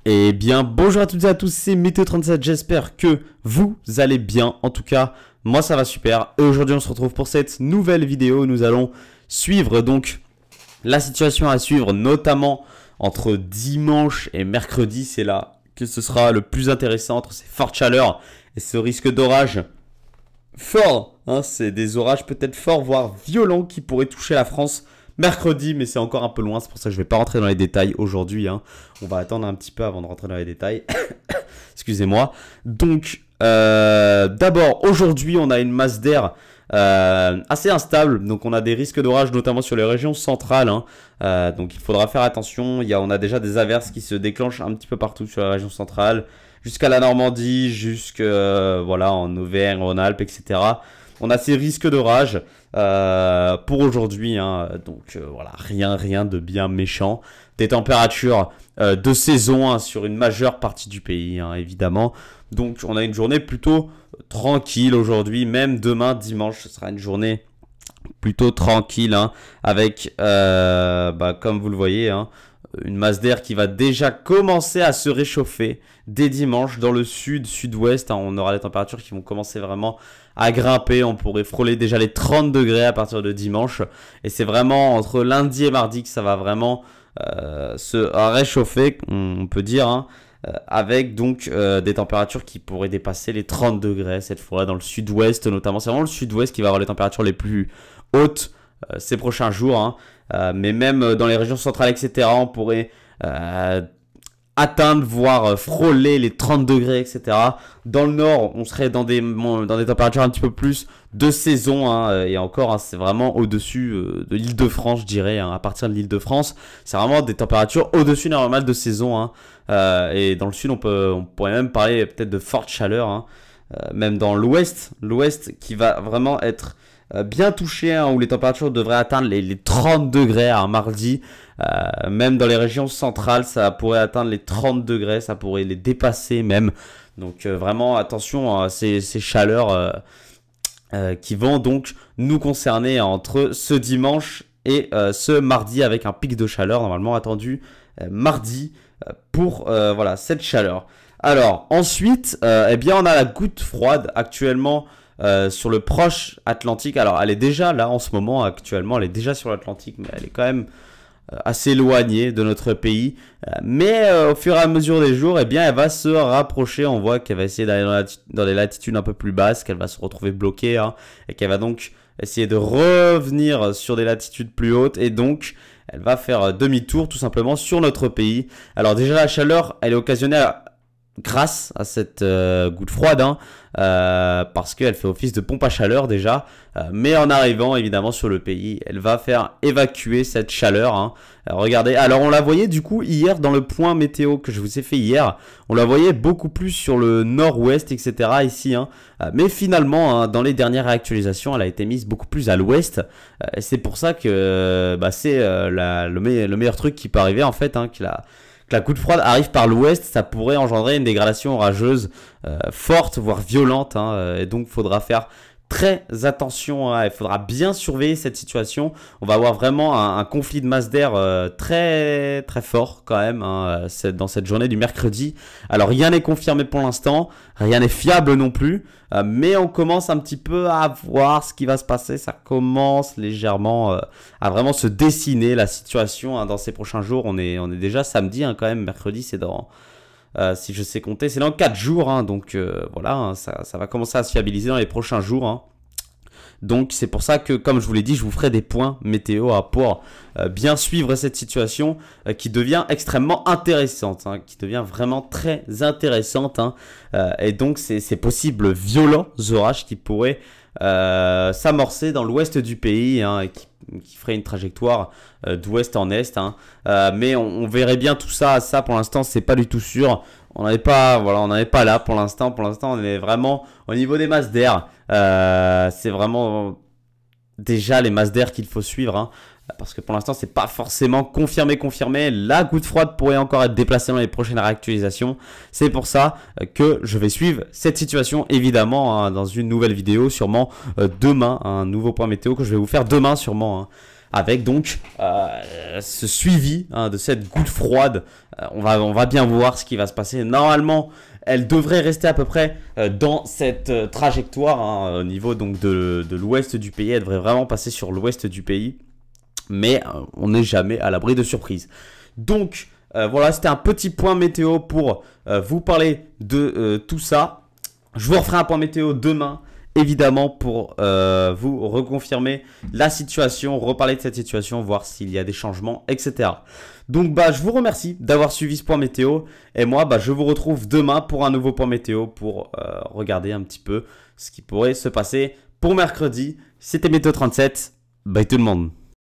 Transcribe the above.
Eh bien, bonjour à toutes et à tous, c'est Météo37, j'espère que vous allez bien. En tout cas, moi ça va super. Et aujourd'hui, on se retrouve pour cette nouvelle vidéo. Nous allons suivre donc la situation à suivre, notamment entre dimanche et mercredi. C'est là que ce sera le plus intéressant entre ces fortes chaleurs et ce risque d'orage fort. C'est des orages peut-être forts, voire violents qui pourraient toucher la France mercredi, mais c'est encore un peu loin, c'est pour ça que je ne vais pas rentrer dans les détails aujourd'hui. On va attendre un petit peu avant de rentrer dans les détails. Excusez-moi. Donc, d'abord, aujourd'hui, on a une masse d'air assez instable. Donc, on a des risques d'orage, notamment sur les régions centrales. Donc, il faudra faire attention. On a déjà des averses qui se déclenchent un petit peu partout sur la région centrale, jusqu'à la Normandie, voilà, en Auvergne, Rhône-Alpes, etc. On a ces risques d'orage pour aujourd'hui, donc voilà, rien de bien méchant. Des températures de saison sur une majeure partie du pays, évidemment. Donc on a une journée plutôt tranquille aujourd'hui, même demain dimanche, ce sera une journée plutôt tranquille, avec, comme vous le voyez, une masse d'air qui va déjà commencer à se réchauffer dès dimanche dans le sud, sud-ouest. On aura des températures qui vont commencer vraiment à grimper. On pourrait frôler déjà les 30 degrés à partir de dimanche. Et c'est vraiment entre lundi et mardi que ça va vraiment se réchauffer, on peut dire, avec donc des températures qui pourraient dépasser les 30 degrés cette fois dans le sud-ouest notamment. C'est vraiment le sud-ouest qui va avoir les températures les plus hautes ces prochains jours. Mais même dans les régions centrales, etc., on pourrait atteindre, voire frôler les 30 degrés, etc. Dans le nord, on serait dans des températures un petit peu plus de saison, et encore, c'est vraiment au-dessus de l'Île-de-France, je dirais, à partir de l'Île-de-France. C'est vraiment des températures au-dessus normales de saison. Et dans le sud, on pourrait même parler peut-être de forte chaleur, même dans l'ouest qui va vraiment être bien touché, où les températures devraient atteindre les 30 degrés un mardi. Même dans les régions centrales, ça pourrait atteindre les 30 degrés, ça pourrait les dépasser même. Donc vraiment attention à ces chaleurs qui vont donc nous concerner entre ce dimanche et ce mardi, avec un pic de chaleur normalement attendu mardi pour voilà, cette chaleur. Alors ensuite, eh bien on a la goutte froide actuellement sur le proche Atlantique. Alors elle est déjà là en ce moment, actuellement elle est déjà sur l'Atlantique, mais elle est quand même assez éloignée de notre pays. Mais au fur et à mesure des jours, eh bien elle va se rapprocher. On voit qu'elle va essayer d'aller dans des latitudes un peu plus basses, qu'elle va se retrouver bloquée, et qu'elle va donc essayer de revenir sur des latitudes plus hautes, et donc elle va faire demi-tour tout simplement sur notre pays. Alors déjà la chaleur, elle est occasionnée grâce à cette goutte froide, parce qu'elle fait office de pompe à chaleur déjà, mais en arrivant évidemment sur le pays, elle va faire évacuer cette chaleur. Regardez, alors on la voyait du coup hier dans le point météo que je vous ai fait hier, on la voyait beaucoup plus sur le nord-ouest, etc. ici, mais finalement dans les dernières actualisations, elle a été mise beaucoup plus à l'ouest, et c'est pour ça que c'est le meilleur truc qui peut arriver en fait, que la goutte froide arrive par l'ouest. Ça pourrait engendrer une dégradation orageuse forte, voire violente, et donc il faudra faire très attention, il faudra bien surveiller cette situation. On va avoir vraiment un conflit de masse d'air très très fort quand même, dans cette journée du mercredi. Alors rien n'est confirmé pour l'instant, rien n'est fiable non plus, mais on commence un petit peu à voir ce qui va se passer. Ça commence légèrement à vraiment se dessiner la situation, dans ces prochains jours. On est déjà samedi, quand même. Mercredi, c'est dans... si je sais compter, c'est dans 4 jours, donc voilà, ça va commencer à se fiabiliser dans les prochains jours. Donc c'est pour ça que, comme je vous l'ai dit, je vous ferai des points météo pour bien suivre cette situation qui devient extrêmement intéressante, qui devient vraiment très intéressante, et donc c'est possible violents orages qui pourraient s'amorcer dans l'ouest du pays, et qui ferait une trajectoire d'ouest en est, mais on verrait bien tout ça. Ça pour l'instant c'est pas du tout sûr. On n'en est pas, voilà, on n'en est pas là pour l'instant. Pour l'instant, on est vraiment au niveau des masses d'air. C'est vraiment déjà les masses d'air qu'il faut suivre, parce que pour l'instant, c'est pas forcément confirmé. La goutte froide pourrait encore être déplacée dans les prochaines réactualisations. C'est pour ça que je vais suivre cette situation, évidemment, dans une nouvelle vidéo, sûrement demain, un nouveau point météo que je vais vous faire demain, sûrement. avec donc ce suivi hein, de cette goutte froide. On va bien voir ce qui va se passer. Normalement, elle devrait rester à peu près dans cette trajectoire hein, au niveau donc de l'ouest du pays. Elle devrait vraiment passer sur l'ouest du pays. Mais on n'est jamais à l'abri de surprises. Donc voilà, c'était un petit point météo pour vous parler de tout ça. Je vous referai un point météo demain, évidemment, pour vous reconfirmer la situation, reparler de cette situation, voir s'il y a des changements, etc. Donc je vous remercie d'avoir suivi ce point météo. Et moi, je vous retrouve demain pour un nouveau point météo pour regarder un petit peu ce qui pourrait se passer pour mercredi. C'était Météo 37. Bye tout le monde.